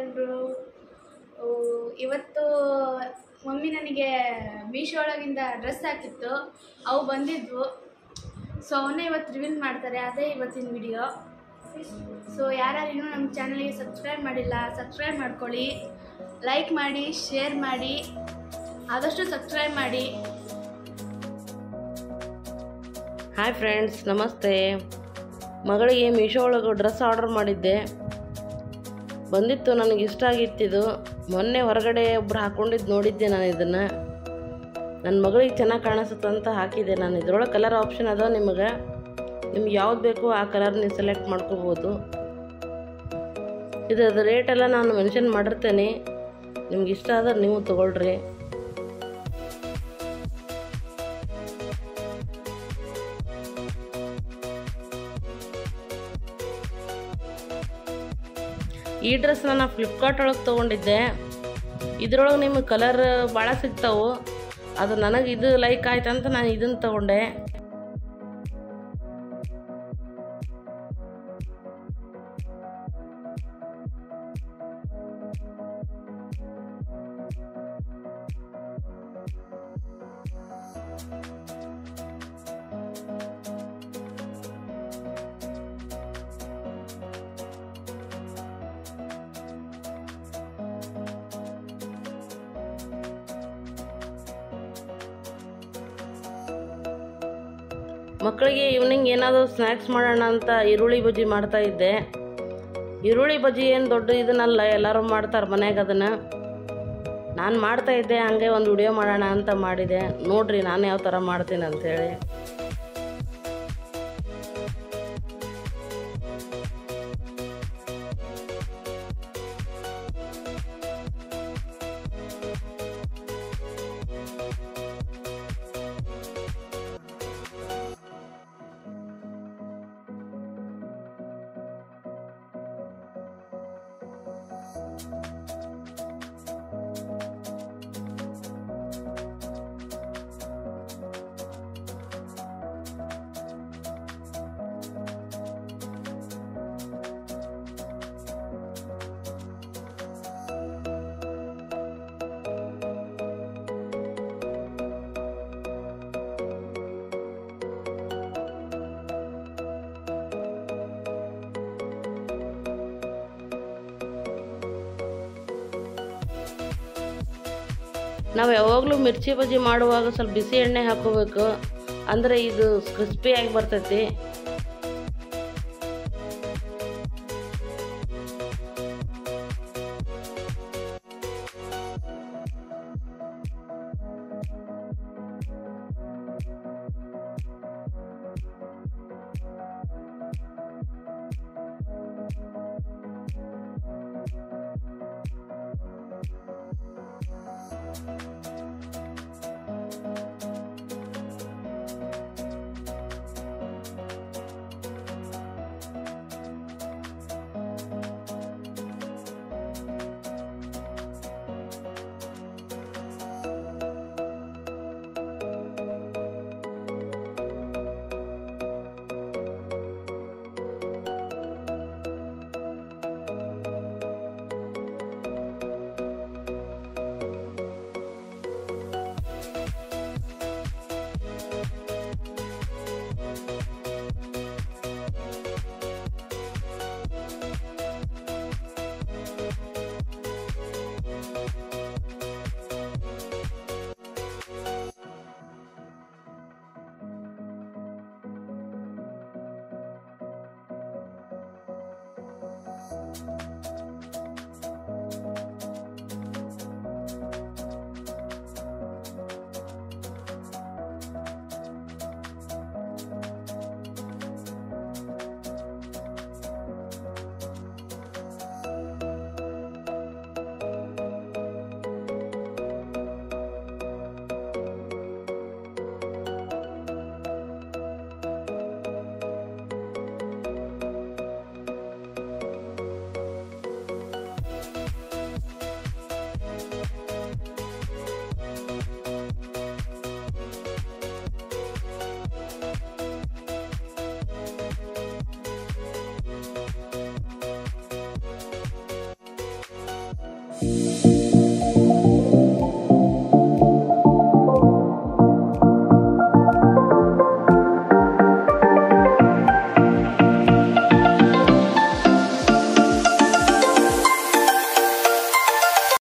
ಎಲ್ಲರೂ. ಇವತ್ತು ಮಮ್ಮಿ ನನಗೆ ಮೀಶೋ ಒಳಗಿಂದ ಡ್ರೆಸ್ ಹಾಕಿತ್ತು, ಅವು ಬಂದಿದ್ವು. ಸೊ ಅವನ್ನೇ ಇವತ್ತು ರಿವೀಲ್ ಮಾಡ್ತಾರೆ, ಅದೇ ಇವತ್ತಿನ ವಿಡಿಯೋ. ಸೊ ಯಾರ್ಯಾರು ಇನ್ನೂ ನಮ್ಮ ಚಾನಲ್ಗೆ ಸಬ್ಸ್ಕ್ರೈಬ್ ಮಾಡಿಲ್ಲ, ಸಬ್ಸ್ಕ್ರೈಬ್ ಮಾಡ್ಕೊಳ್ಳಿ, ಲೈಕ್ ಮಾಡಿ, ಶೇರ್ ಮಾಡಿ, ಆದಷ್ಟು ಸಬ್ಸ್ಕ್ರೈಬ್ ಮಾಡಿ. ಹಾಯ್ ಫ್ರೆಂಡ್ಸ್, ನಮಸ್ತೆ. ಮಗಳಿಗೆ ಮೀಶೋ ಒಳಗೆ ಡ್ರೆಸ್ ಆರ್ಡರ್ ಮಾಡಿದ್ದೆ, ಬಂದಿತ್ತು. ನನಗೆ ಇಷ್ಟ ಆಗಿತ್ತಿದು. ಮೊನ್ನೆ ಹೊರಗಡೆ ಒಬ್ರು ಹಾಕ್ಕೊಂಡಿದ್ದು ನೋಡಿದ್ದೆ ನಾನು. ಇದನ್ನು ನನ್ನ ಮಗಳಿಗೆ ಚೆನ್ನಾಗಿ ಕಾಣಿಸುತ್ತಂತ ಹಾಕಿದ್ದೆ ನಾನು. ಇದ್ರೊಳಗೆ ಕಲರ್ ಆಪ್ಷನ್ ಅದ, ನಿಮ್ಗೆ ಯಾವ್ದು ಬೇಕು ಆ ಕಲರ್ ನೀವು ಸೆಲೆಕ್ಟ್ ಮಾಡ್ಕೋಬೋದು. ಇದ್ರದ್ದು ರೇಟೆಲ್ಲ ನಾನು ಮೆನ್ಷನ್ ಮಾಡಿರ್ತೇನೆ, ನಿಮ್ಗೆ ಇಷ್ಟ ಆದ್ರೆ ನೀವು ತೊಗೊಳ್ರಿ. ಈ ಡ್ರೆಸ್ ನಾನು ಫ್ಲಿಪ್ಕಾರ್ಟ್ ಒಳಗೆ ತೊಗೊಂಡಿದ್ದೆ. ಇದ್ರೊಳಗೆ ನಿಮಗೆ ಕಲರ್ ಭಾಳ ಸಿಗ್ತಾವೆ. ಅದು ನನಗೆ ಇದು ಲೈಕ್ ಆಯ್ತಂತ ನಾನು ಇದನ್ನು ತೊಗೊಂಡೆ. ಮಕ್ಕಳಿಗೆ ಈವ್ನಿಂಗ್ ಏನಾದರೂ ಸ್ನ್ಯಾಕ್ಸ್ ಮಾಡೋಣ ಅಂತ ಈರುಳ್ಳಿ ಬಜ್ಜಿ ಮಾಡ್ತಾ ಇದ್ದೆ. ಈರುಳ್ಳಿ ಬಜ್ಜಿ ಏನು ದೊಡ್ಡ ಇದನ್ನಲ್ಲ, ಎಲ್ಲರೂ ಮಾಡ್ತಾರೆ ಮನ್ಯಾಗ. ಅದನ್ನು ನಾನು ಮಾಡ್ತಾ ಇದ್ದೆ, ಹಂಗೆ ಒಂದು ವಿಡಿಯೋ ಮಾಡೋಣ ಅಂತ ಮಾಡಿದೆ. ನೋಡ್ರಿ ನಾನು ಯಾವ ಥರ ಮಾಡ್ತೀನಿ ಅಂಥೇಳಿ. ನಾವು ಯಾವಾಗಲೂ ಮಿರ್ಚಿ ಬಜ್ಜಿ ಮಾಡುವಾಗ ಸ್ವಲ್ಪ ಬಿಸಿ ಎಣ್ಣೆ ಹಾಕೋಬೇಕು, ಅಂದರೆ ಇದು ಕ್ರಿಸ್ಪಿಯಾಗಿ ಬರ್ತೈತಿ.